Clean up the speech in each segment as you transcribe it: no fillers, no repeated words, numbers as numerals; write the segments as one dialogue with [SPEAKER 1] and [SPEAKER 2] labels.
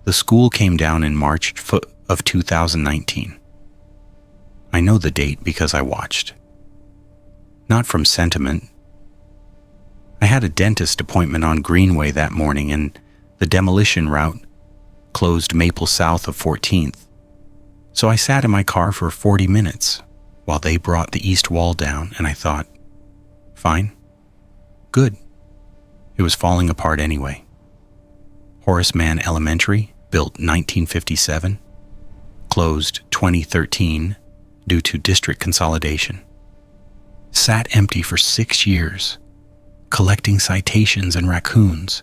[SPEAKER 1] The school came down in March of 2019. I know the date because I watched. Not from sentiment. I had a dentist appointment on Greenway that morning, and the demolition route closed Maple south of 14th. So I sat in my car for 40 minutes while they brought the east wall down, and I thought, fine, good. It was falling apart anyway. Horace Mann Elementary, built 1957, closed 2013 due to district consolidation. Sat empty for 6 years, collecting citations and raccoons,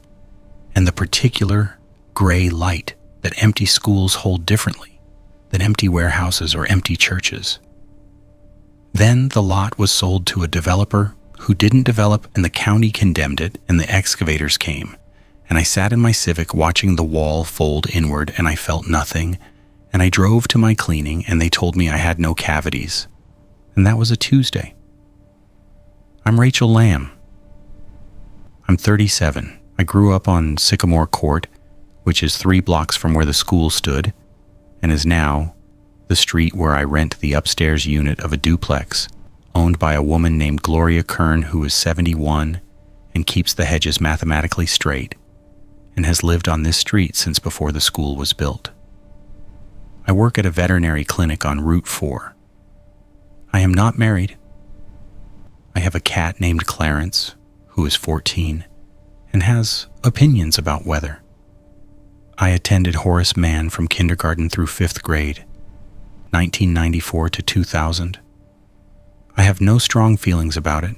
[SPEAKER 1] and the particular gray light that empty schools hold differently than empty warehouses or empty churches. Then the lot was sold to a developer who didn't develop, and the county condemned it, and the excavators came. And I sat in my Civic watching the wall fold inward, and I felt nothing. And I drove to my cleaning, and they told me I had no cavities. And that was a Tuesday. I'm Rachel Lamb. I'm 37. I grew up on Sycamore Court, which is 3 blocks from where the school stood, and is now the street where I rent the upstairs unit of a duplex owned by a woman named Gloria Kern, who is 71 and keeps the hedges mathematically straight, and has lived on this street since before the school was built. I work at a veterinary clinic on Route 4. I am not married. I have a cat named Clarence, who is 14, and has opinions about weather. I attended Horace Mann from kindergarten through 5th grade, 1994 to 2000. I have no strong feelings about it.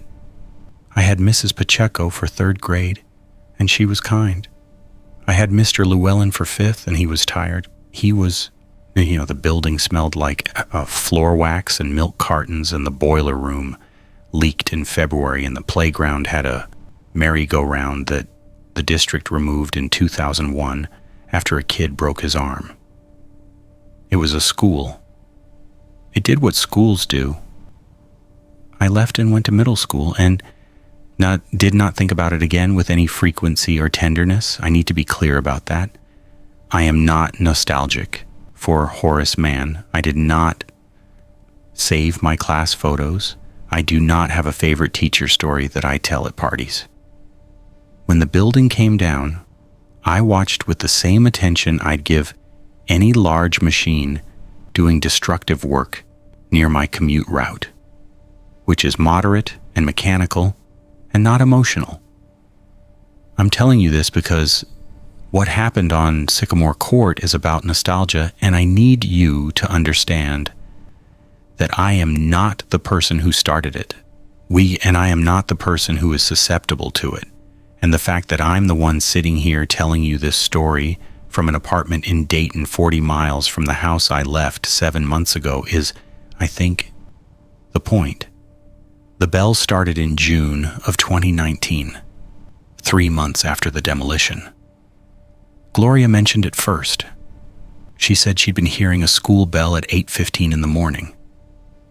[SPEAKER 1] I had Mrs. Pacheco for 3rd grade, and she was kind. I had Mr. Llewellyn for 5th, and he was tired. He was, the building smelled like floor wax and milk cartons, and the boiler room leaked in February, and the playground had a merry-go-round that the district removed in 2001 after a kid broke his arm. It was a school. It did what schools do. I left and went to middle school and did not think about it again with any frequency or tenderness. I need to be clear about that. I am not nostalgic for Horace Mann. I did not save my class photos. I do not have a favorite teacher story that I tell at parties. When the building came down, I watched with the same attention I'd give any large machine doing destructive work near my commute route, which is moderate and mechanical and not emotional. I'm telling you this because what happened on Sycamore Court is about nostalgia, and I need you to understand that I am not the person who started it. I am not the person who is susceptible to it. And the fact that I'm the one sitting here telling you this story from an apartment in Dayton 40 miles from the house I left 7 months ago is, I think, the point. The bell started in June of 2019, 3 months after the demolition. Gloria mentioned it first. She said she'd been hearing a school bell at 8:15 in the morning.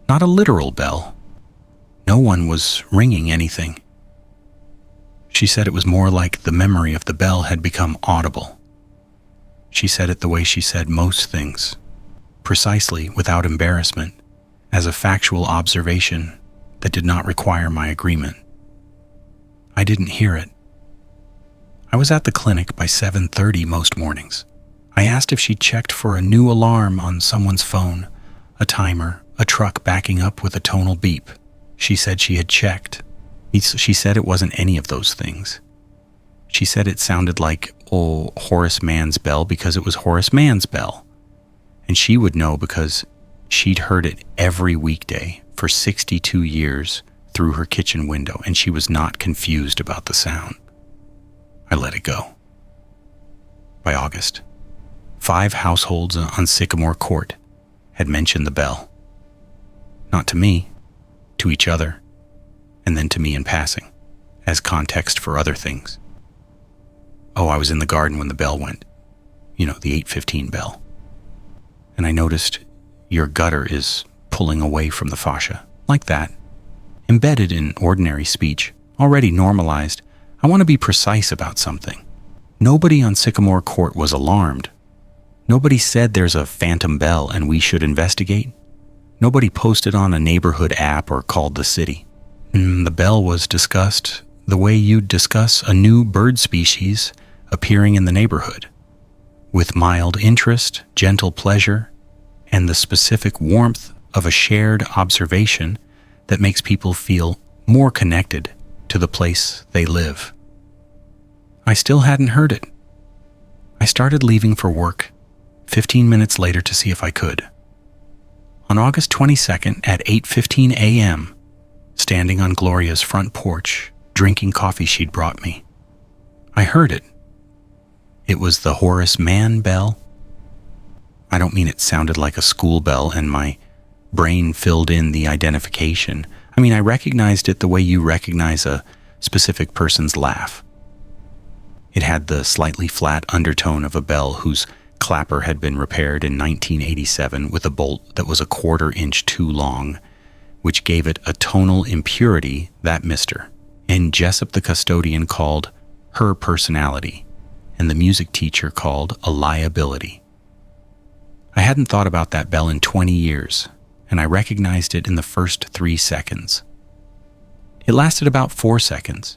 [SPEAKER 1] Not a literal bell. No one was ringing anything. She said it was more like the memory of the bell had become audible. She said it the way she said most things, precisely without embarrassment, as a factual observation that did not require my agreement. I didn't hear it. I was at the clinic by 7:30 most mornings. I asked if she checked for a new alarm on someone's phone, a timer, a truck backing up with a tonal beep. She said she had checked. She said it wasn't any of those things. She said it sounded like, Horace Mann's bell because it was Horace Mann's bell. And she would know because she'd heard it every weekday for 62 years through her kitchen window, and she was not confused about the sound. I let it go. By August, 5 households on Sycamore Court had mentioned the bell. Not to me, to each other, and then to me in passing, as context for other things. I was in the garden when the bell went. The 8:15 bell. And I noticed your gutter is pulling away from the fascia, like that. Embedded in ordinary speech, already normalized. I want to be precise about something. Nobody on Sycamore Court was alarmed. Nobody said there's a phantom bell and we should investigate. Nobody posted on a neighborhood app or called the city. The bell was discussed the way you'd discuss a new bird species appearing in the neighborhood, with mild interest, gentle pleasure, and the specific warmth of a shared observation that makes people feel more connected to the place they live. I still hadn't heard it. I started leaving for work 15 minutes later to see if I could. On August 22nd at 8:15 a.m., standing on Gloria's front porch, drinking coffee she'd brought me, I heard it. It was the Horace Mann bell. I don't mean it sounded like a school bell and my brain filled in the identification. I mean, I recognized it the way you recognize a specific person's laugh. It had the slightly flat undertone of a bell whose clapper had been repaired in 1987 with a bolt that was a 1/4 inch too long, which gave it a tonal impurity that Mr. and Jessup the custodian called her personality, and the music teacher called a liability. I hadn't thought about that bell in 20 years, and I recognized it in the first 3 seconds. It lasted about 4 seconds.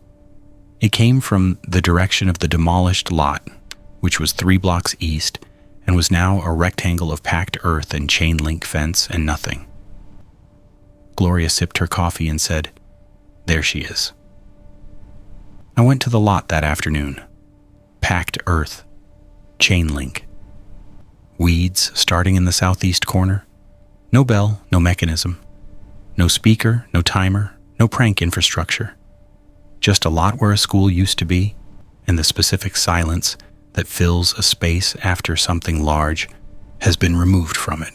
[SPEAKER 1] It came from the direction of the demolished lot, which was 3 blocks east and was now a rectangle of packed earth and chain link fence and nothing. Gloria sipped her coffee and said, "There she is." I went to the lot that afternoon. Packed earth, chain link, weeds starting in the southeast corner, no bell, no mechanism, no speaker, no timer, no prank infrastructure, just a lot where a school used to be and the specific silence that fills a space after something large has been removed from it.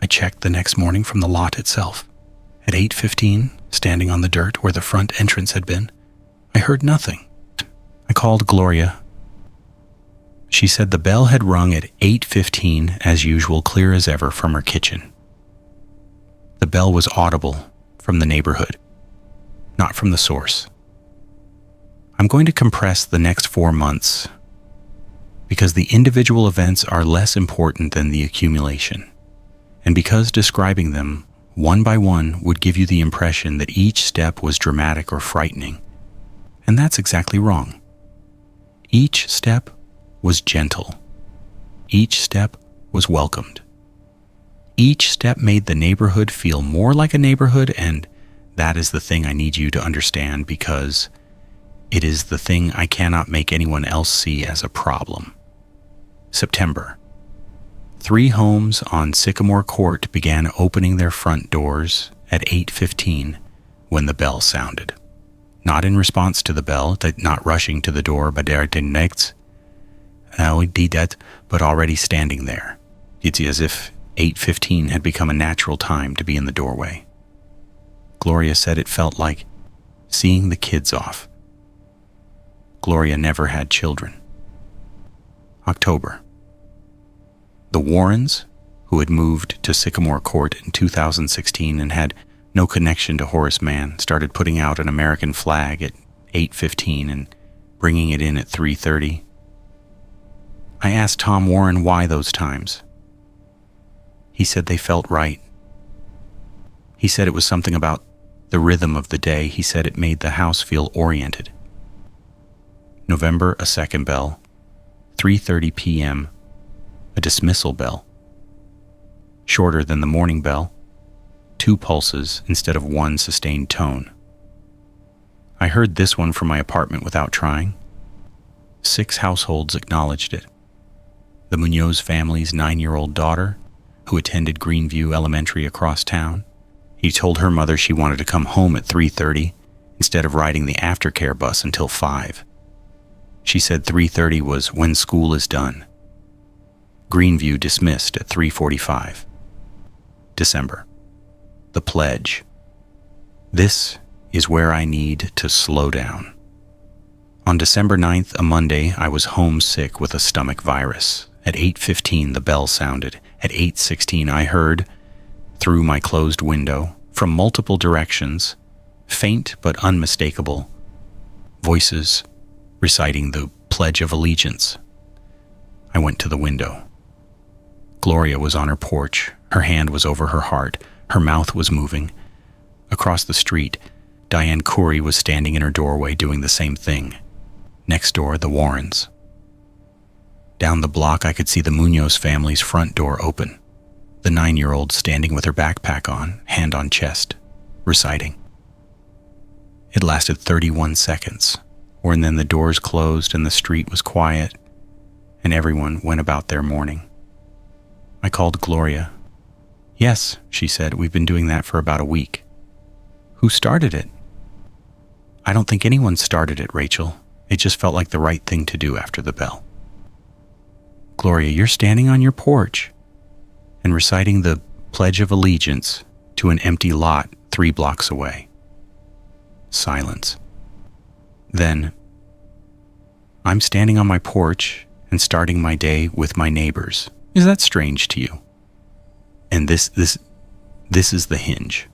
[SPEAKER 1] I checked the next morning from the lot itself. At 8:15, standing on the dirt where the front entrance had been, I heard nothing. I called Gloria. She said the bell had rung at 8:15 as usual, clear as ever from her kitchen. The bell was audible from the neighborhood, not from the source. I'm going to compress the next 4 months because the individual events are less important than the accumulation, and because describing them one by one would give you the impression that each step was dramatic or frightening, and that's exactly wrong. Each step was gentle. Each step was welcomed. Each step made the neighborhood feel more like a neighborhood, and that is the thing I need you to understand because it is the thing I cannot make anyone else see as a problem. September. 3 homes on Sycamore Court began opening their front doors at 8:15 when the bell sounded. Not in response to the bell, not rushing to the door, but already standing there. It's as if 8:15 had become a natural time to be in the doorway. Gloria said it felt like seeing the kids off. Gloria never had children. October. The Warrens, who had moved to Sycamore Court in 2016 and had no connection to Horace Mann, started putting out an American flag at 8:15 and bringing it in at 3:30. I asked Tom Warren why those times. He said they felt right. He said it was something about the rhythm of the day. He said it made the house feel oriented. November, a second bell, 3:30 p.m., a dismissal bell. Shorter than the morning bell, 2 pulses instead of 1 sustained tone. I heard this one from my apartment without trying. 6 households acknowledged it. The Munoz family's 9-year-old daughter, who attended Greenview Elementary across town. He told her mother she wanted to come home at 3:30 instead of riding the aftercare bus until 5. She said 3:30 was when school is done. Greenview dismissed at 3:45. December. The pledge. This is where I need to slow down. On December 9th, a Monday, I was homesick with a stomach virus. At 8:15, the bell sounded. At 8:16, I heard, through my closed window, from multiple directions, faint but unmistakable, voices reciting the Pledge of Allegiance. I went to the window. Gloria was on her porch. Her hand was over her heart. Her mouth was moving. Across the street, Diane Khoury was standing in her doorway doing the same thing. Next door, the Warrens. Down the block, I could see the Munoz family's front door open. The 9-year-old standing with her backpack on, hand on chest, reciting. It lasted 31 seconds, and then the doors closed and the street was quiet, and everyone went about their morning. I called Gloria. "Yes," she said, "we've been doing that for about a week." "Who started it?" "I don't think anyone started it, Rachel. It just felt like the right thing to do after the bell." "Gloria, you're standing on your porch and reciting the Pledge of Allegiance to an empty lot 3 blocks away." Silence. Then, "I'm standing on my porch and starting my day with my neighbors. Is that strange to you?" And this is the hinge.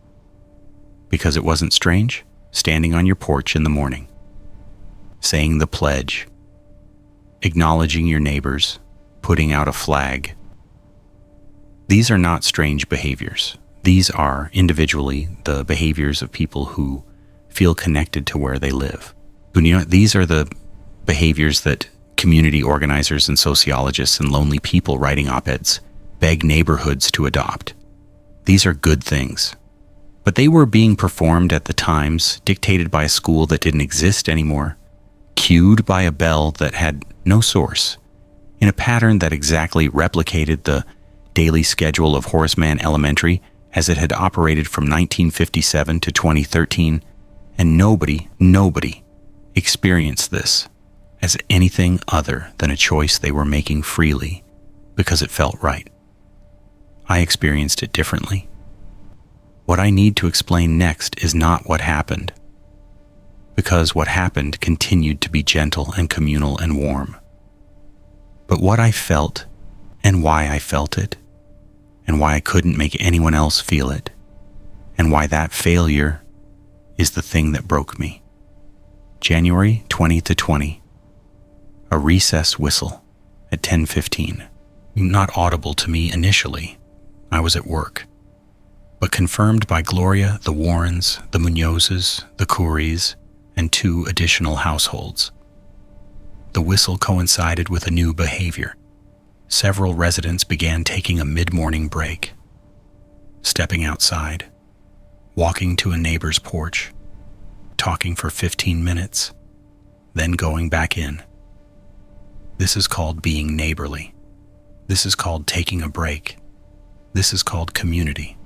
[SPEAKER 1] Because it wasn't strange, standing on your porch in the morning, saying the pledge, acknowledging your neighbors, putting out a flag. These are not strange behaviors. These are, individually, the behaviors of people who feel connected to where they live. These are the behaviors that community organizers and sociologists and lonely people writing op-eds beg neighborhoods to adopt. These are good things. But they were being performed at the times, dictated by a school that didn't exist anymore, cued by a bell that had no source, in a pattern that exactly replicated the daily schedule of Horace Mann Elementary as it had operated from 1957 to 2013, and nobody experienced this as anything other than a choice they were making freely because it felt right. I experienced it differently. What I need to explain next is not what happened, because what happened continued to be gentle and communal and warm. But what I felt, and why I felt it, and why I couldn't make anyone else feel it, and why that failure is the thing that broke me. January 20 to 20. A recess whistle at 10:15. Not audible to me initially. I was at work. But confirmed by Gloria, the Warrens, the Munozes, the Khourys, and 2 additional households. The whistle coincided with a new behavior. Several residents began taking a mid-morning break, stepping outside, walking to a neighbor's porch, talking for 15 minutes, then going back in. This is called being neighborly. This is called taking a break. This is called community.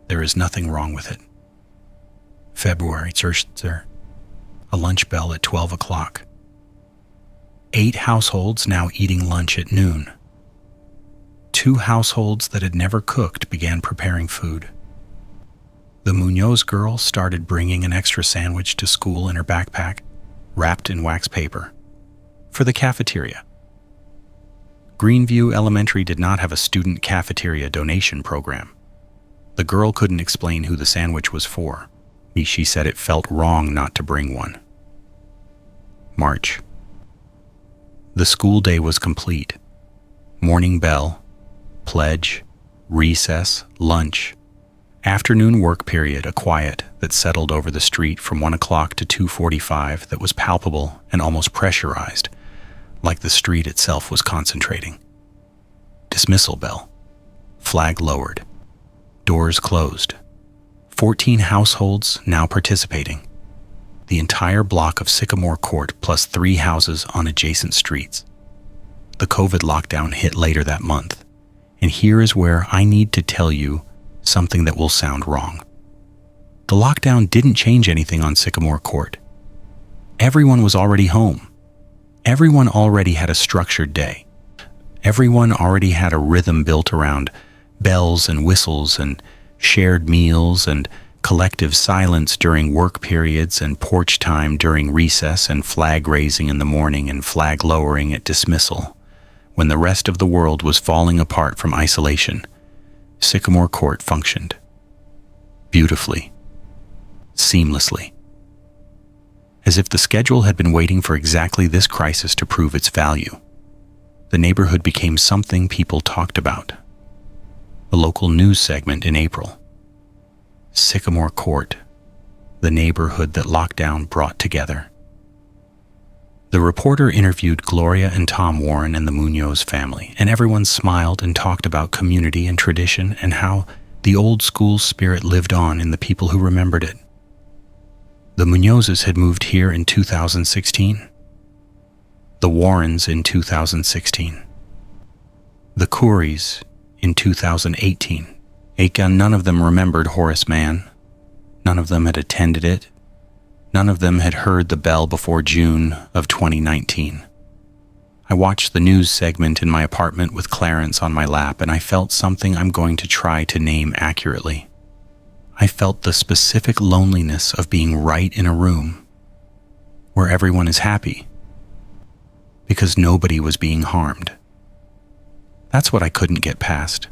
[SPEAKER 1] There is nothing wrong with it. February, a lunch bell at 12 o'clock. 8 households now eating lunch at noon. 2 households that had never cooked began preparing food. The Munoz girl started bringing an extra sandwich to school in her backpack, wrapped in wax paper, for the cafeteria. Greenview Elementary did not have a student cafeteria donation program. The girl couldn't explain who the sandwich was for. She said it felt wrong not to bring one. March. The school day was complete. Morning bell, pledge, recess, lunch, afternoon work period, a quiet that settled over the street from 1 o'clock to 2:45 that was palpable and almost pressurized, like the street itself was concentrating. Dismissal bell, flag lowered, doors closed. 14 households now participating. The entire block of Sycamore Court plus 3 houses on adjacent streets. The COVID lockdown hit later that month, and here is where I need to tell you something that will sound wrong. The lockdown didn't change anything on Sycamore Court. Everyone was already home. Everyone already had a structured day. Everyone already had a rhythm built around bells and whistles and shared meals and collective silence during work periods and porch time during recess and flag raising in the morning and flag lowering at dismissal. When the rest of the world was falling apart from isolation, Sycamore Court functioned. Beautifully. Seamlessly. As if the schedule had been waiting for exactly this crisis to prove its value. the neighborhood became something people talked about. A local news segment in April. Sycamore Court, the neighborhood that lockdown brought together. The reporter interviewed Gloria and Tom Warren and the Munoz family, and everyone smiled and talked about community and tradition and how the old school spirit lived on in the people who remembered it. The Munozes had moved here in 2016. The Warrens in 2016. The Couries in 2018. None of them remembered Horace Mann. None of them had attended it. None of them had heard the bell before June of 2019. I watched the news segment in my apartment with Clarence on my lap, and I felt something I'm going to try to name accurately. I felt the specific loneliness of being right in a room where everyone is happy because nobody was being harmed. That's what I couldn't get past.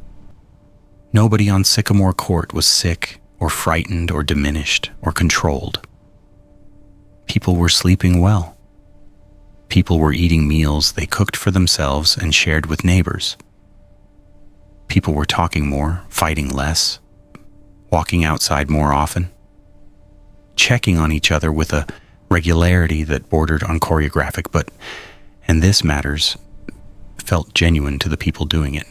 [SPEAKER 1] Nobody on Sycamore Court was sick or frightened or diminished or controlled. People were sleeping well. People were eating meals they cooked for themselves and shared with neighbors. People were talking more, fighting less, walking outside more often, checking on each other with a regularity that bordered on choreographic, but, and this matters, felt genuine to the people doing it.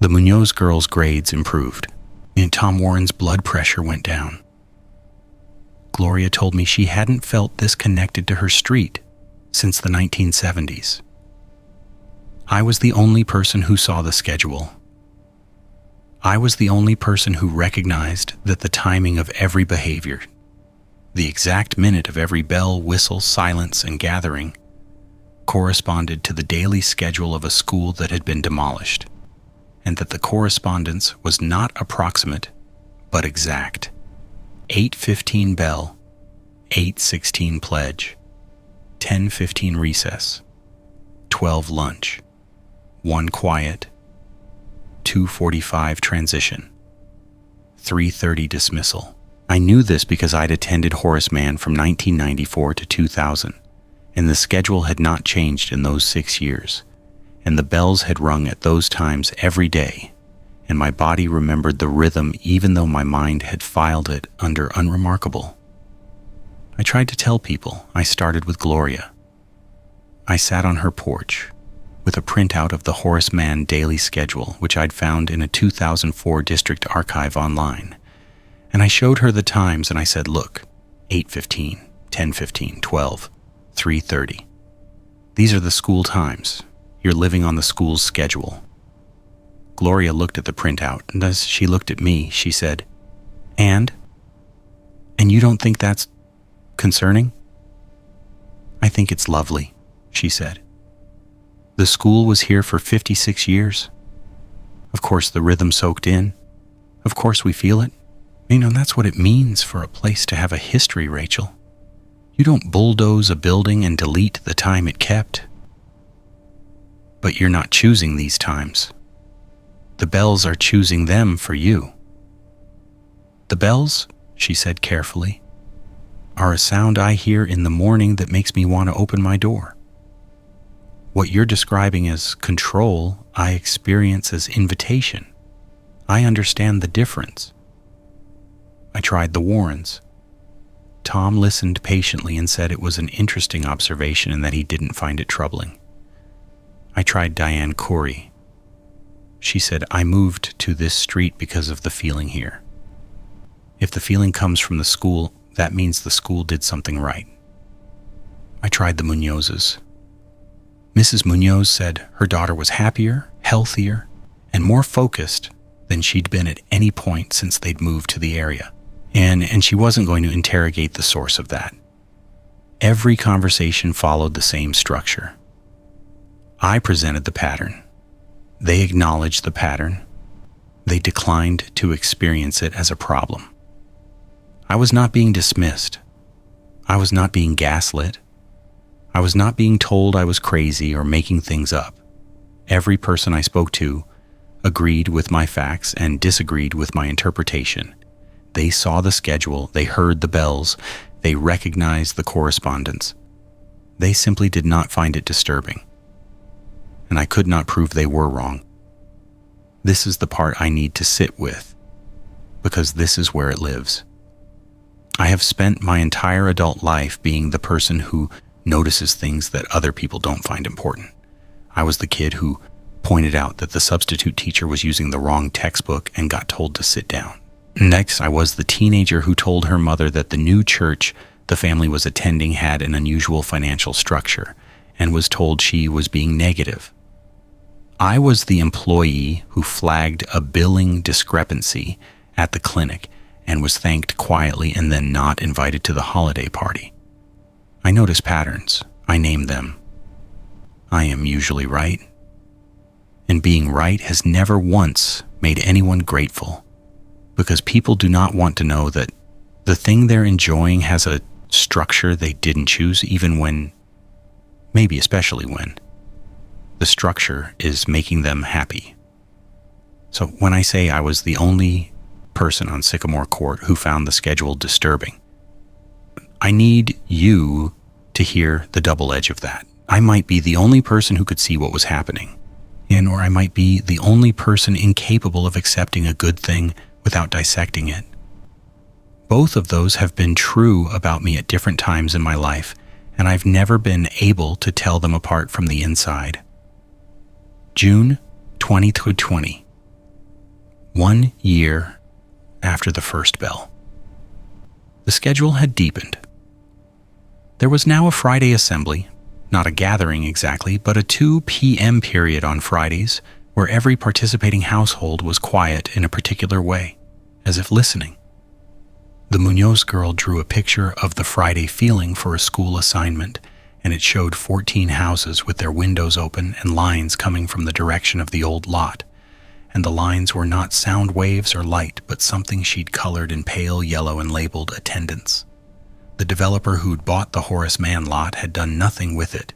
[SPEAKER 1] The Munoz girls' grades improved, and Tom Warren's blood pressure went down. Gloria told me she hadn't felt this connected to her street since the 1970s. I was the only person who saw the schedule. I was the only person who recognized that the timing of every behavior, the exact minute of every bell, whistle, silence, and gathering, corresponded to the daily schedule of a school that had been demolished, and that the correspondence was not approximate, but exact. 8:15 bell, 8:16 pledge, 10:15 recess, 12 lunch, 1 quiet, 2:45 transition, 3:30 dismissal. I knew this because I'd attended Horace Mann from 1994 to 2000, and the schedule had not changed in those 6 years, and the bells had rung at those times every day, and my body remembered the rhythm even though my mind had filed it under unremarkable. I tried to tell people. I started with Gloria. I sat on her porch with a printout of the Horace Mann daily schedule, which I'd found in a 2004 district archive online, and I showed her the times and I said, look, 8:15, 10:15, 12, 3:30. These are the school times. You're living on the school's schedule. Gloria looked at the printout, and as she looked at me, she said, And you don't think that's concerning? I think it's lovely, she said. The school was here for 56 years. Of course, the rhythm soaked in. Of course, we feel it. That's what it means for a place to have a history, Rachel. You don't bulldoze a building and delete the time it kept. But you're not choosing these times. The bells are choosing them for you. The bells, she said carefully, are a sound I hear in the morning that makes me want to open my door. What you're describing as control, I experience as invitation. I understand the difference. I tried the Warrens. Tom listened patiently and said it was an interesting observation and that he didn't find it troubling. I tried Diane Corey. She said, I moved to this street because of the feeling here. If the feeling comes from the school, that means the school did something right. I tried the Munozes. Mrs. Munoz said her daughter was happier, healthier, and more focused than she'd been at any point since they'd moved to the area. And she wasn't going to interrogate the source of that. Every conversation followed the same structure. I presented the pattern. They acknowledged the pattern. They declined to experience it as a problem. I was not being dismissed. I was not being gaslit. I was not being told I was crazy or making things up. Every person I spoke to agreed with my facts and disagreed with my interpretation. They saw the schedule, they heard the bells, they recognized the correspondence. They simply did not find it disturbing. and I could not prove they were wrong. This is the part I need to sit with, because this is where it lives. I have spent my entire adult life being the person who notices things that other people don't find important. I was the kid who pointed out that the substitute teacher was using the wrong textbook and got told to sit down. Next, I was the teenager who told her mother that the new church the family was attending had an unusual financial structure and was told she was being negative. I was the employee who flagged a billing discrepancy at the clinic and was thanked quietly and then not invited to the holiday party. I notice patterns. I name them. I am usually right. And being right has never once made anyone grateful, because people do not want to know that the thing they're enjoying has a structure they didn't choose, even when, maybe especially when, the structure is making them happy. So when I say I was the only person on Sycamore Court who found the schedule disturbing, I need you to hear the double edge of that. I might be the only person who could see what was happening, or I might be the only person incapable of accepting a good thing without dissecting it. Both of those have been true about me at different times in my life, and I've never been able to tell them apart from the inside. June 2020, 1 year after the first bell. The schedule had deepened. There was now a Friday assembly, not a gathering exactly, but a 2 p.m. period on Fridays where every participating household was quiet in a particular way, as if listening. The Munoz girl drew a picture of the Friday feeling for a school assignment, and it showed 14 houses with their windows open and lines coming from the direction of the old lot. And the lines were not sound waves or light, but something she'd colored in pale yellow and labeled attendance. The developer who'd bought the Horace Mann lot had done nothing with it,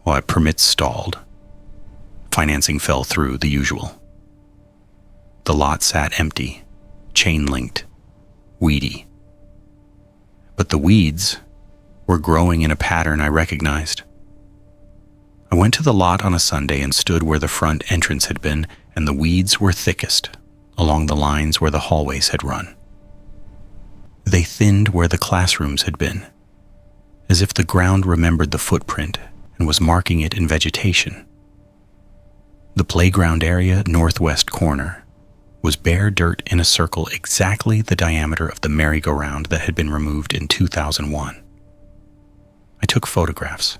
[SPEAKER 1] while permits stalled. Financing fell through, the usual. The lot sat empty, chain-linked, weedy. But the weeds were growing in a pattern I recognized. I went to the lot on a Sunday and stood where the front entrance had been, and the weeds were thickest, along the lines where the hallways had run. They thinned where the classrooms had been, as if the ground remembered the footprint and was marking it in vegetation. The playground area, northwest corner, was bare dirt in a circle exactly the diameter of the merry-go-round that had been removed in 2001. I took photographs.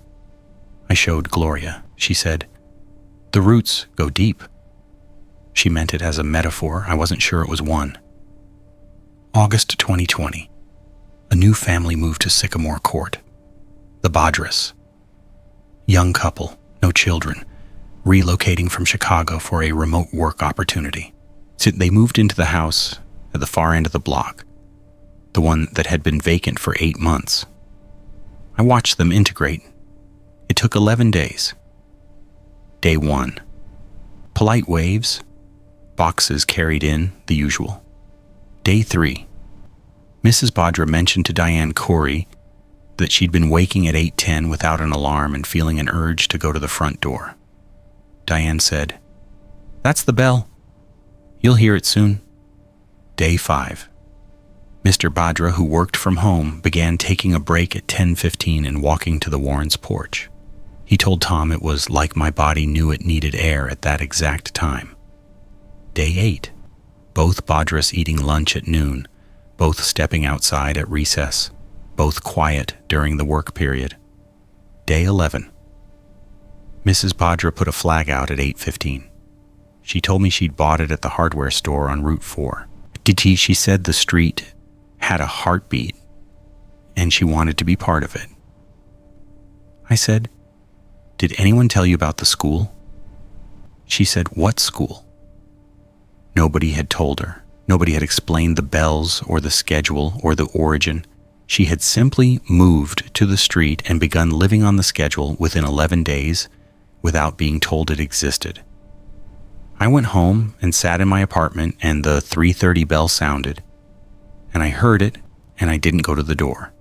[SPEAKER 1] I showed Gloria. She said, "The roots go deep." She meant it as a metaphor. I wasn't sure it was one. August 2020. A new family moved to Sycamore Court. The Badras. Young couple, no children, relocating from Chicago for a remote work opportunity. So they moved into the house at the far end of the block, the one that had been vacant for 8 months. I watched them integrate. It took 11 days. Day 1. Polite waves, boxes carried in, the usual. Day 3. Mrs. Badra mentioned to Diane Corey that she'd been waking at 8:10 without an alarm and feeling an urge to go to the front door. Diane said, "That's the bell. You'll hear it soon." Day 5. Mr. Badra, who worked from home, began taking a break at 10:15 and walking to the Warrens' porch. He told Tom it was like my body knew it needed air at that exact time. Day 8. Both Badras eating lunch at noon, both stepping outside at recess, both quiet during the work period. Day 11. Mrs. Badra put a flag out at 8:15. She told me she'd bought it at the hardware store on Route 4. She said the street had a heartbeat, and she wanted to be part of it. I said, "Did anyone tell you about the school?" She said, "What school?" Nobody had told her. Nobody had explained the bells or the schedule or the origin. She had simply moved to the street and begun living on the schedule within 11 days without being told it existed. I went home and sat in my apartment, and the 3:30 bell sounded, and I heard it, and I didn't go to the door.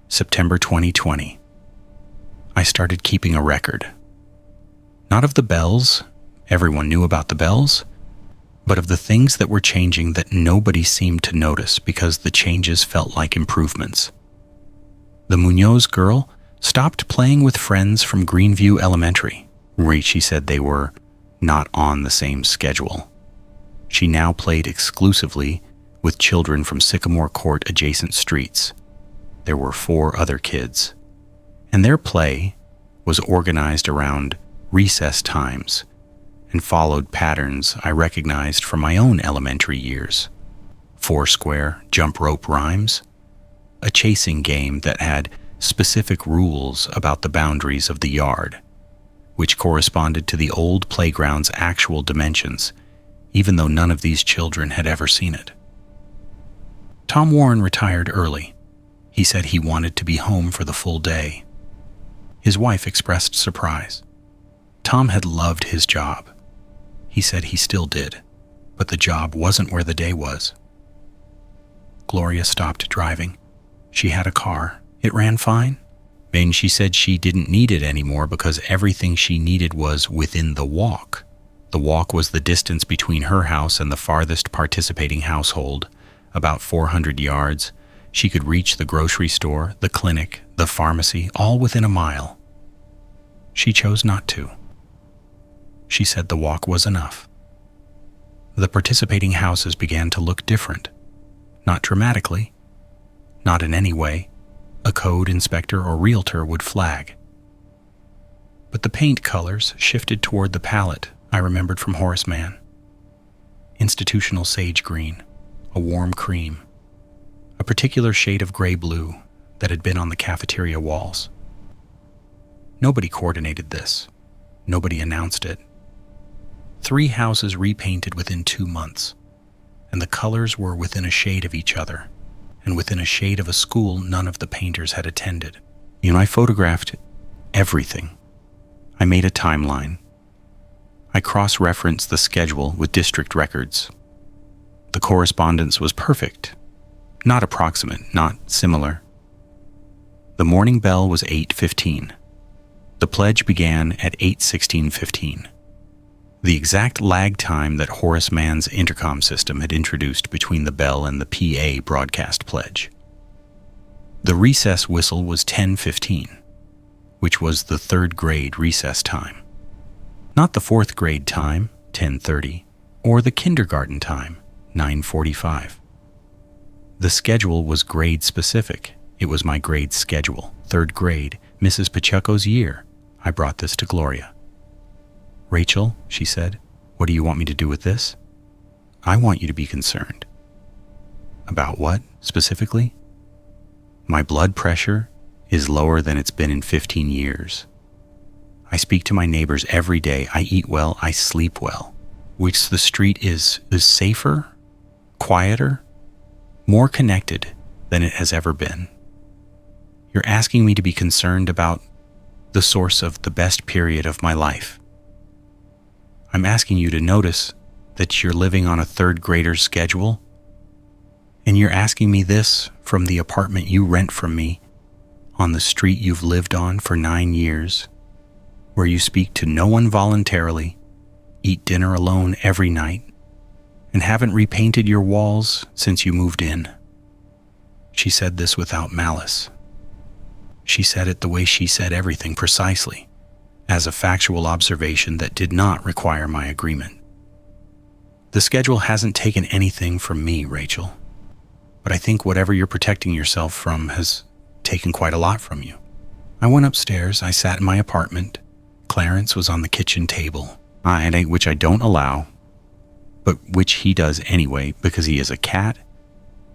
[SPEAKER 1] September 2020. I started keeping a record. Not of the bells, everyone knew about the bells, but of the things that were changing that nobody seemed to notice because the changes felt like improvements. The Munoz girl stopped playing with friends from Greenview Elementary. Rachie said they were not on the same schedule. She now played exclusively with children from Sycamore Court adjacent streets. There were 4 other kids, and their play was organized around recess times and followed patterns I recognized from my own elementary years. Foursquare, jump rope rhymes, a chasing game that had specific rules about the boundaries of the yard, which corresponded to the old playground's actual dimensions, even though none of these children had ever seen it. Tom Warren retired early. He said he wanted to be home for the full day. His wife expressed surprise. Tom had loved his job. He said he still did, but the job wasn't where the day was. Gloria stopped driving. She had a car. It ran fine. And she said she didn't need it anymore because everything she needed was within the walk. The walk was the distance between her house and the farthest participating household, about 400 yards. She could reach the grocery store, the clinic, the pharmacy, all within a mile. She chose not to. She said the walk was enough. The participating houses began to look different. Not dramatically, not in any way a code inspector or realtor would flag. But the paint colors shifted toward the palette I remembered from Horace Mann. Institutional sage green, a warm cream, a particular shade of gray-blue that had been on the cafeteria walls. Nobody coordinated this. Nobody announced it. 3 houses repainted within 2 months, and the colors were within a shade of each other, and within a shade of a school none of the painters had attended. I photographed everything. I made a timeline. I cross-referenced the schedule with district records. The correspondence was perfect. Not approximate, not similar. The morning bell was 8:15. The pledge began at 8:16:15. The exact lag time that Horace Mann's intercom system had introduced between the bell and the PA broadcast pledge. The recess whistle was 10:15, which was the 3rd grade recess time. Not the 4th grade time, 10:30, or the kindergarten time, 9:45. The schedule was grade specific. It was my grade schedule, 3rd grade, Mrs. Pacheco's year. I brought this to Gloria. "Rachel," she said, "what do you want me to do with this?" "I want you to be concerned." "About what, specifically?" "My blood pressure is lower than it's been in 15 years. I speak to my neighbors every day. I eat well. I sleep well. Which the street is safer, quieter, more connected than it has ever been. You're asking me to be concerned about the source of the best period of my life. I'm asking you to notice that you're living on a 3rd grader's schedule, and you're asking me this from the apartment you rent from me on the street you've lived on for 9 years, where you speak to no one voluntarily, eat dinner alone every night, and haven't repainted your walls since you moved in." She said this without malice. She said it the way she said everything, precisely, as a factual observation that did not require my agreement. "The schedule hasn't taken anything from me, Rachel, but I think whatever you're protecting yourself from has taken quite a lot from you." I went upstairs. I sat in my apartment. Clarence was on the kitchen table. I ate, which I don't allow, but which he does anyway because he is a cat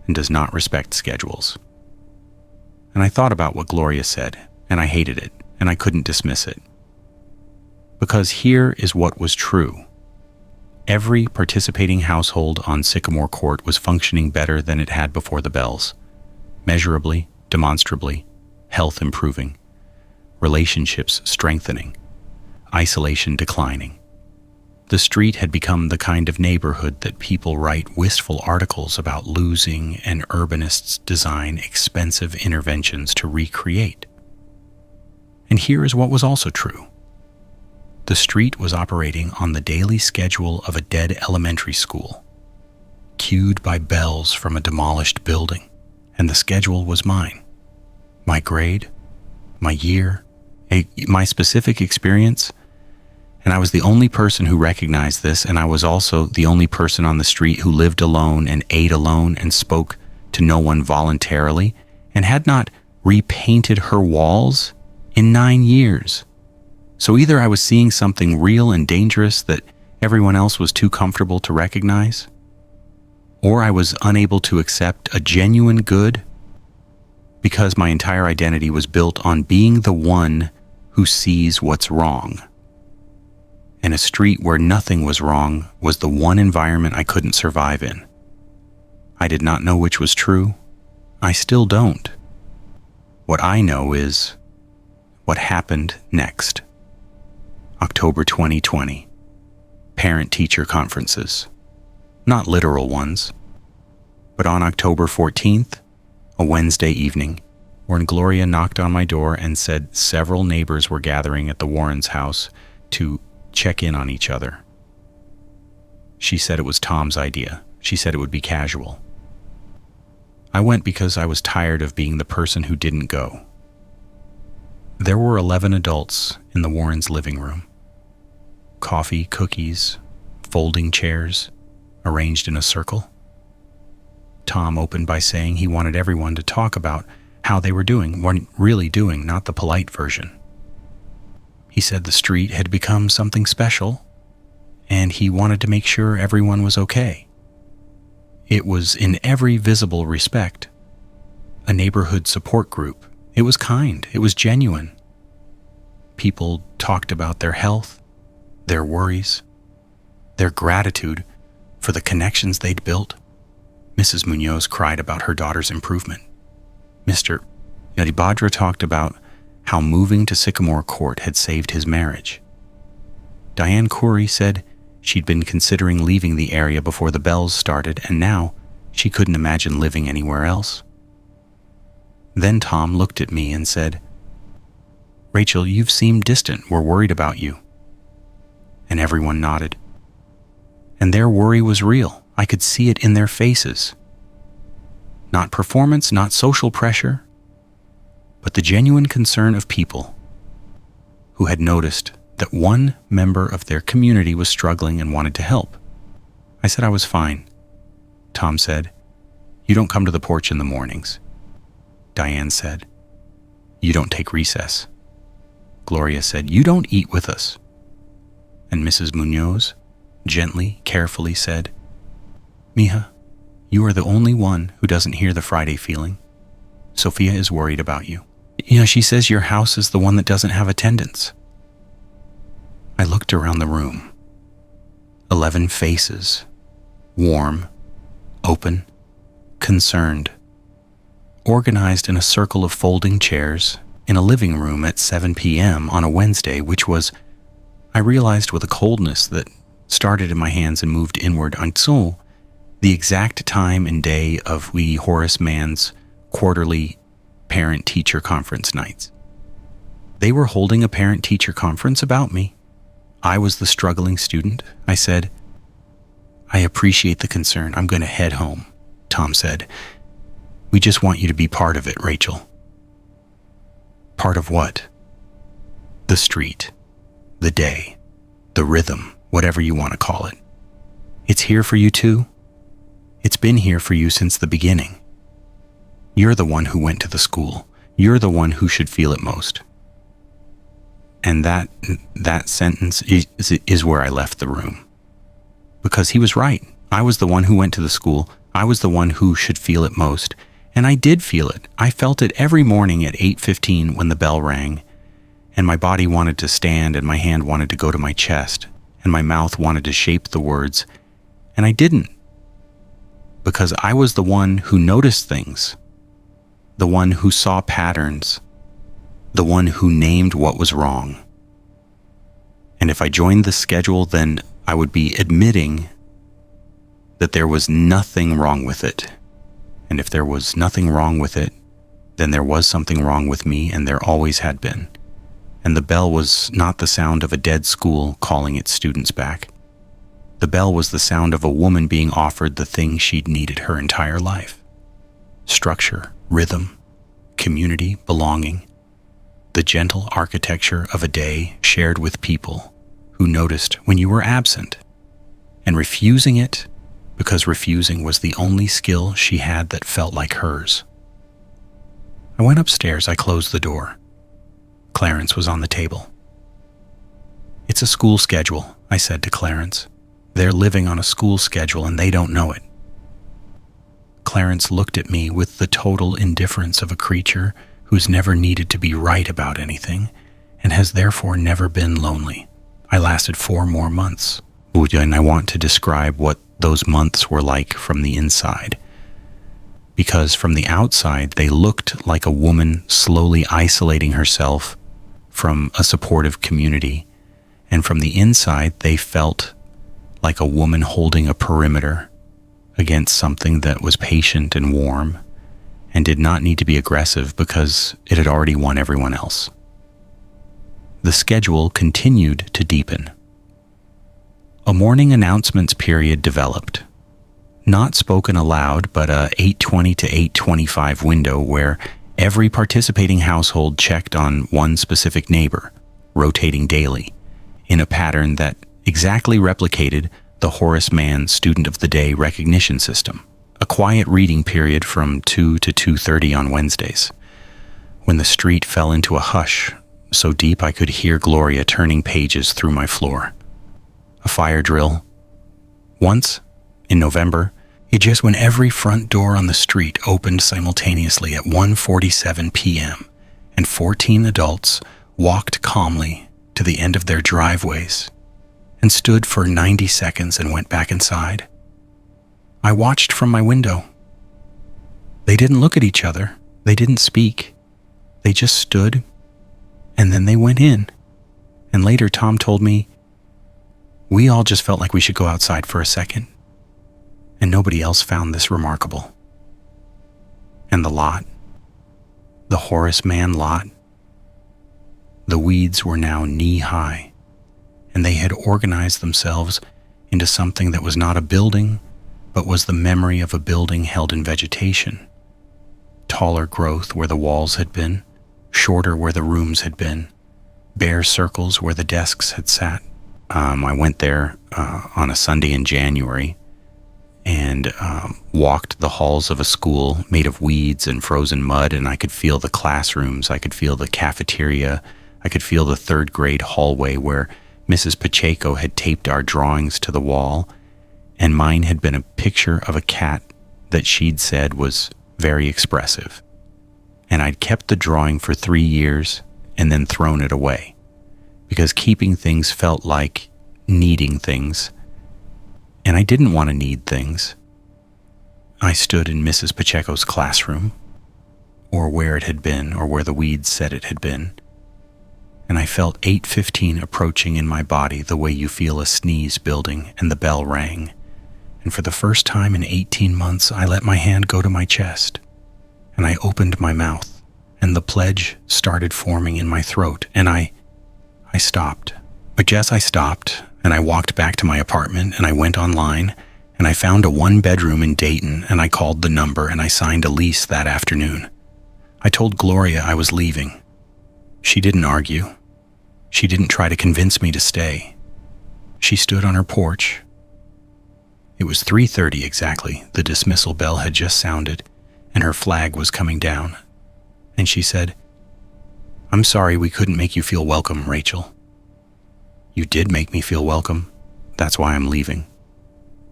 [SPEAKER 1] and does not respect schedules. And I thought about what Gloria said, and I hated it, and I couldn't dismiss it. Because here is what was true. Every participating household on Sycamore Court was functioning better than it had before the bells. Measurably, demonstrably, health improving, relationships strengthening, isolation declining. The street had become the kind of neighborhood that people write wistful articles about losing and urbanists design expensive interventions to recreate. And here is what was also true. The street was operating on the daily schedule of a dead elementary school, cued by bells from a demolished building, and the schedule was mine. My grade, my year, my specific experience, and I was the only person who recognized this, and I was also the only person on the street who lived alone and ate alone and spoke to no one voluntarily and had not repainted her walls in 9 years. So either I was seeing something real and dangerous that everyone else was too comfortable to recognize, or I was unable to accept a genuine good because my entire identity was built on being the one who sees what's wrong. And a street where nothing was wrong was the one environment I couldn't survive in. I did not know which was true. I still don't. What I know is what happened next. October 2020. Parent-teacher conferences. Not literal ones. But on October 14th, a Wednesday evening, when Gloria knocked on my door and said several neighbors were gathering at the Warrens' house to check in on each other. She said it was Tom's idea. She said it would be casual. I went because I was tired of being the person who didn't go. There were 11 adults in the Warrens' living room. Coffee, cookies, folding chairs, arranged in a circle. Tom opened by saying he wanted everyone to talk about how they were doing, what really doing, not the polite version. He said the street had become something special, and he wanted to make sure everyone was okay. It was in every visible respect a neighborhood support group. It was kind. It was genuine. People talked about their health, their worries, their gratitude for the connections they'd built. Mrs. Munoz cried about her daughter's improvement. Mr. Yaribadra talked about how moving to Sycamore Court had saved his marriage. Diane Corey said she'd been considering leaving the area before the bells started, and now she couldn't imagine living anywhere else. Then Tom looked at me and said, "Rachel, you've seemed distant. We're worried about you." And everyone nodded. And their worry was real. I could see it in their faces. Not performance, not social pressure, but the genuine concern of people who had noticed that one member of their community was struggling and wanted to help. I said I was fine. Tom said, "You don't come to the porch in the mornings." Diane said, "You don't take recess." Gloria said, "You don't eat with us." And Mrs. Munoz gently, carefully said, "Mija, you are the only one who doesn't hear the Friday feeling. Sophia is worried about you. She says your house is the one that doesn't have attendance." I looked around the room. 11 faces, warm, open, concerned, organized in a circle of folding chairs in a living room at 7 p.m. on a Wednesday, which was, I realized with a coldness that started in my hands and moved inward until the exact time and day of wee Horace Mann's quarterly parent-teacher conference nights. They were holding a parent-teacher conference about me. I was the struggling student. I said, "I appreciate the concern. I'm going to head home." Tom said, "We just want you to be part of it, Rachel." Part of what? The street, the day, the rhythm, whatever you want to call it. It's here for you too. It's been here for you since the beginning. You're the one who went to the school. You're the one who should feel it most. And that sentence is where I left the room. Because he was right. I was the one who went to the school. I was the one who should feel it most. And I did feel it. I felt it every morning at 8:15 when the bell rang. And my body wanted to stand, and my hand wanted to go to my chest, and my mouth wanted to shape the words. And I didn't. Because I was the one who noticed things. The one who saw patterns. The one who named what was wrong. And if I joined the schedule, then I would be admitting that there was nothing wrong with it. And if there was nothing wrong with it, then there was something wrong with me, and there always had been. and the bell was not the sound of a dead school calling its students back. The bell was the sound of a woman being offered the thing she'd needed her entire life. Structure, rhythm, community, belonging. The gentle architecture of a day shared with people who noticed when you were absent, and refusing it because refusing was the only skill she had that felt like hers. I went upstairs. I closed the door. Clarence was on the table. "It's a school schedule," I said to Clarence. "They're living on a school schedule and they don't know it." Clarence looked at me with the total indifference of a creature who's never needed to be right about anything and has therefore never been lonely. I lasted 4 more months, and I want to describe what those months were like from the inside. Because from the outside, they looked like a woman slowly isolating herself from a supportive community, and from the inside, they felt like a woman holding a perimeter against something that was patient and warm and did not need to be aggressive because it had already won everyone else. The schedule continued to deepen. A morning announcements period developed. Not spoken aloud, but a 8:20 to 8:25 window where every participating household checked on one specific neighbor, rotating daily, in a pattern that exactly replicated the Horace Mann Student of the Day recognition system. A quiet reading period from 2 to 2:30 on Wednesdays, when the street fell into a hush so deep I could hear Gloria turning pages through my floor. A fire drill. Once, in November, it just when every front door on the street opened simultaneously at 1:47 p.m. and 14 adults walked calmly to the end of their driveways and stood for 90 seconds and went back inside. I watched from my window. They didn't look at each other. They didn't speak. They just stood, and then they went in. And later Tom told me, we all just felt like we should go outside for a second. And nobody else found this remarkable. And the lot, the Horace Mann lot, the weeds were now knee-high, and they had organized themselves into something that was not a building, but was the memory of a building held in vegetation. Taller growth where the walls had been, shorter where the rooms had been, bare circles where the desks had sat. I went there on a Sunday in January and walked the halls of a school made of weeds and frozen mud, and I could feel the classrooms, I could feel the cafeteria, I could feel the 3rd grade hallway where Mrs. Pacheco had taped our drawings to the wall, and mine had been a picture of a cat that she'd said was very expressive. And I'd kept the drawing for 3 years and then thrown it away, because keeping things felt like needing things, and I didn't want to need things. I stood in Mrs. Pacheco's classroom, or where it had been, or where the weeds said it had been, and I felt 8:15 approaching in my body the way you feel a sneeze building, and the bell rang. And for the first time in 18 months, I let my hand go to my chest, and I opened my mouth, and the pledge started forming in my throat, and I stopped. But yes, I stopped, and I walked back to my apartment, and I went online, and I found a 1-bedroom in Dayton, and I called the number, and I signed a lease that afternoon. I told Gloria I was leaving. She didn't argue. She didn't try to convince me to stay. She stood on her porch. It was 3:30 exactly. The dismissal bell had just sounded, and her flag was coming down. And she said, "I'm sorry we couldn't make you feel welcome, Rachel." "You did make me feel welcome. That's why I'm leaving."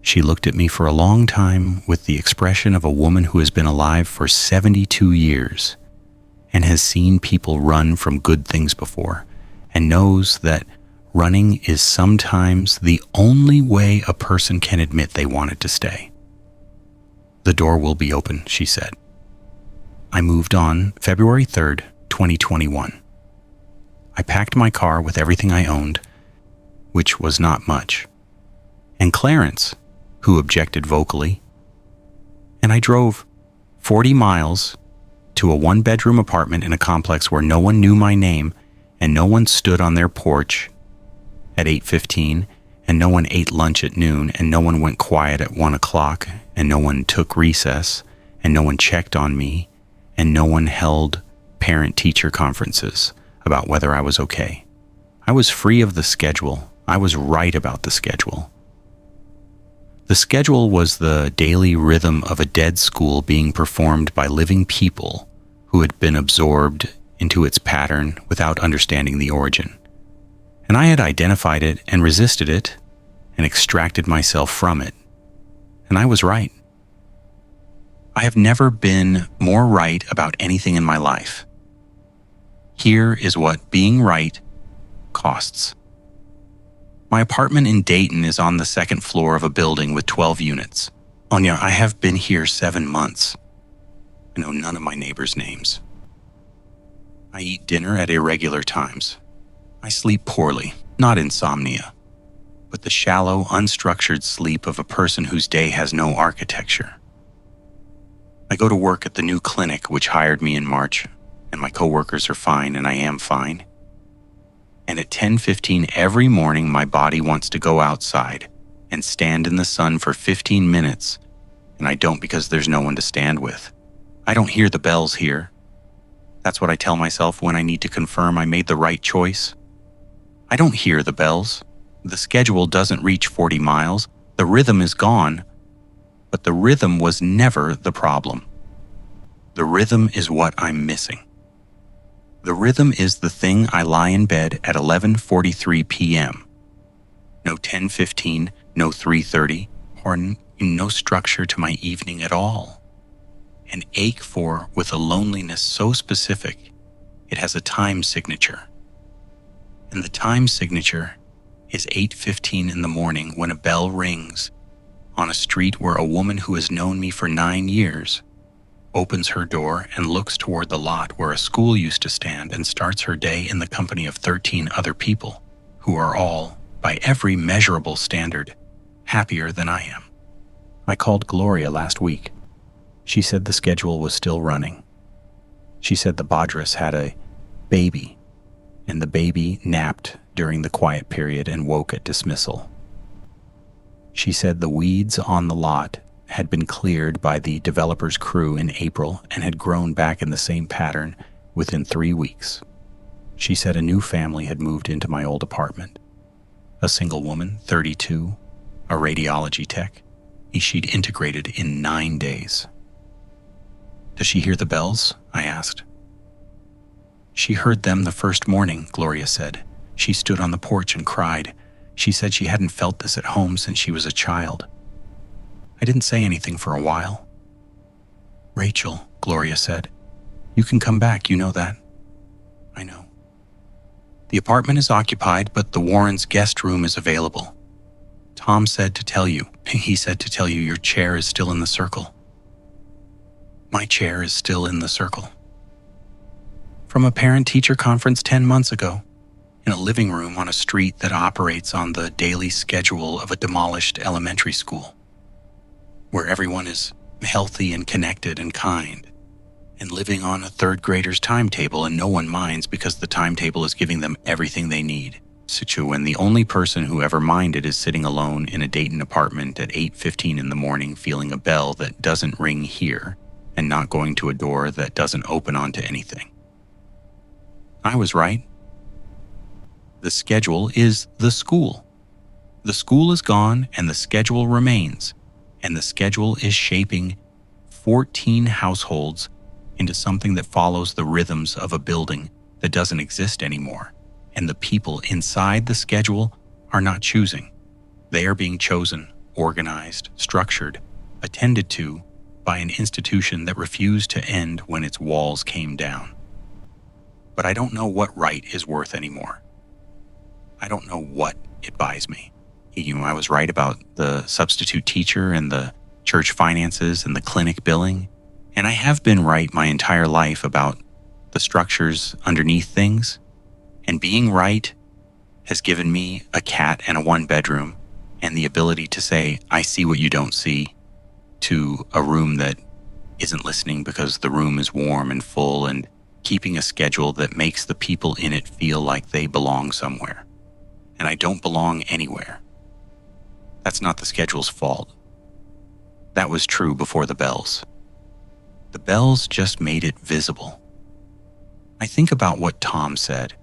[SPEAKER 1] She looked at me for a long time with the expression of a woman who has been alive for 72 years and has seen people run from good things before and knows that running is sometimes the only way a person can admit they wanted to stay. "The door will be open," she said. I moved on February 3rd, 2021. I packed my car with everything I owned, which was not much, and Clarence, who objected vocally, and I drove 40 miles to a 1-bedroom apartment in a complex where no one knew my name and no one stood on their porch at 8:15, and no one ate lunch at noon, and no one went quiet at 1 o'clock, and no one took recess, and no one checked on me, and no one held parent-teacher conferences about whether I was okay. I was free of the schedule. I was right about the schedule. The schedule was the daily rhythm of a dead school being performed by living people who had been absorbed into its pattern without understanding the origin. And I had identified it and resisted it and extracted myself from it. And I was right. I have never been more right about anything in my life. Here is what being right costs. My apartment in Dayton is on the second floor of a building with 12 units. Anya, I have been here 7 months. I know none of my neighbors' names. I eat dinner at irregular times. I sleep poorly, not insomnia, but the shallow, unstructured sleep of a person whose day has no architecture. I go to work at the new clinic which hired me in March, and my coworkers are fine and I am fine. And at 10:15 every morning, my body wants to go outside and stand in the sun for 15 minutes, and I don't because there's no one to stand with. I don't hear the bells here. That's what I tell myself when I need to confirm I made the right choice. I don't hear the bells. The schedule doesn't reach 40 miles. The rhythm is gone, but the rhythm was never the problem. The rhythm is what I'm missing. The rhythm is the thing I lie in bed at 11:43 p.m. No 10:15, no 3:30, or no structure to my evening at all. An ache for with a loneliness so specific, it has a time signature. And the time signature is 8:15 in the morning when a bell rings on a street where a woman who has known me for 9 years opens her door and looks toward the lot where a school used to stand and starts her day in the company of 13 other people who are all, by every measurable standard, happier than I am. I called Gloria last week. She said the schedule was still running. She said the Badras had a baby, and the baby napped during the quiet period and woke at dismissal. She said the weeds on the lot had been cleared by the developer's crew in April and had grown back in the same pattern within 3 weeks. She said a new family had moved into my old apartment. A single woman, 32, a radiology tech. She'd integrated in 9 days. Does she hear the bells? I asked. She heard them the first morning, Gloria said. She stood on the porch and cried. She said she hadn't felt this at home since she was a child. I didn't say anything for a while. Rachel, Gloria said, you can come back, you know that. I know. The apartment is occupied, but the Warrens' guest room is available. Tom said to tell you. He said to tell you your chair is still in the circle. My chair is still in the circle. From a parent-teacher conference 10 months ago, in a living room on a street that operates on the daily schedule of a demolished elementary school, where everyone is healthy and connected and kind, and living on a third grader's timetable, and no one minds because the timetable is giving them everything they need. When the only person who ever minded is sitting alone in a Dayton apartment at 8:15 in the morning, feeling a bell that doesn't ring here and not going to a door that doesn't open onto anything. I was right. The schedule is the school. The school is gone and the schedule remains, and the schedule is shaping 14 households into something that follows the rhythms of a building that doesn't exist anymore. And the people inside the schedule are not choosing. They are being chosen, organized, structured, attended to by an institution that refused to end when its walls came down. But I don't know what right is worth anymore. I don't know what it buys me. I was right about the substitute teacher and the church finances and the clinic billing. And I have been right my entire life about the structures underneath things. And being right has given me a cat and a 1-bedroom and the ability to say, I see what you don't see, to a room that isn't listening because the room is warm and full and keeping a schedule that makes the people in it feel like they belong somewhere. And I don't belong anywhere. That's not the schedule's fault. That was true before the bells. The bells just made it visible. I think about what Tom said.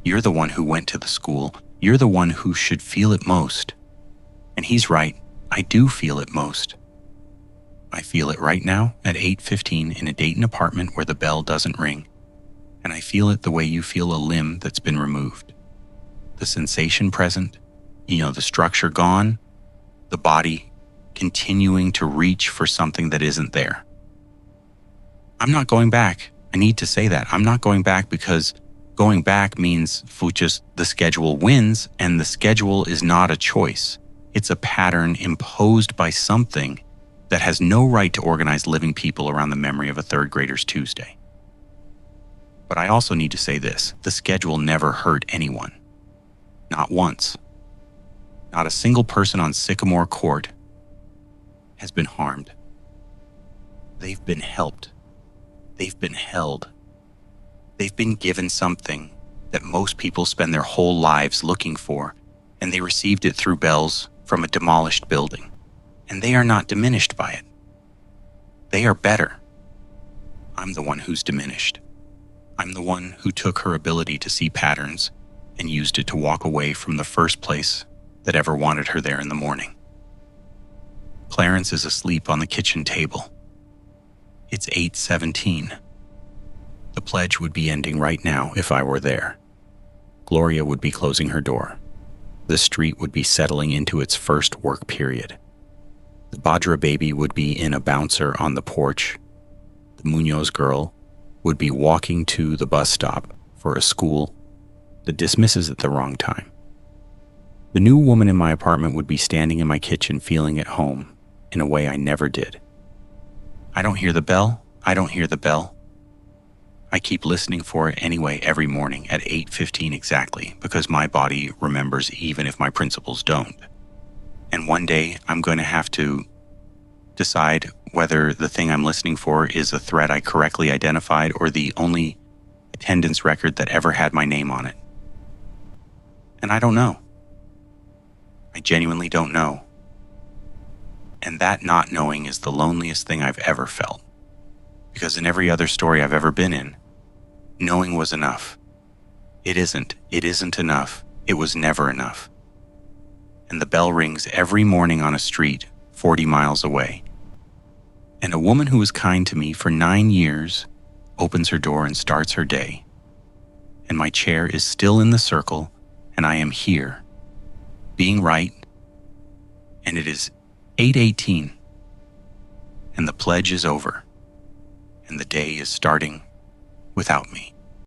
[SPEAKER 1] You're the one who went to the school. You're the one who should feel it most. And he's right. I do feel it most. I feel it right now at 8:15 in a Dayton apartment where the bell doesn't ring. And I feel it the way you feel a limb that's been removed. The sensation present, the structure gone, the body continuing to reach for something that isn't there. I'm not going back. I need to say that. I'm not going back because going back means the schedule wins, and the schedule is not a choice. It's a pattern imposed by something that has no right to organize living people around the memory of a third grader's Tuesday. But I also need to say this. The schedule never hurt anyone. Not once. Not a single person on Sycamore Court has been harmed. They've been helped. They've been held. They've been given something that most people spend their whole lives looking for, and they received it through bells from a demolished building. And they are not diminished by it. They are better. I'm the one who's diminished. I'm the one who took her ability to see patterns and used it to walk away from the first place that ever wanted her there in the morning. Clarence is asleep on the kitchen table. It's 8:17. The pledge would be ending right now if I were there. Gloria would be closing her door. The street would be settling into its first work period. The Badra baby would be in a bouncer on the porch. The Munoz girl would be walking to the bus stop for a school that dismisses at the wrong time. The new woman in my apartment would be standing in my kitchen feeling at home in a way I never did. I don't hear the bell. I don't hear the bell. I keep listening for it anyway every morning at 8:15 exactly because my body remembers even if my principles don't. And one day I'm going to have to decide whether the thing I'm listening for is a threat I correctly identified or the only attendance record that ever had my name on it. And I don't know. I genuinely don't know. And that not knowing is the loneliest thing I've ever felt. Because in every other story I've ever been in, knowing was enough. It isn't enough. It was never enough. And the bell rings every morning on a street 40 miles away. And a woman who was kind to me for 9 years opens her door and starts her day. And my chair is still in the circle, and I am here, being right. And it is 8:18, and the pledge is over, and the day is starting without me.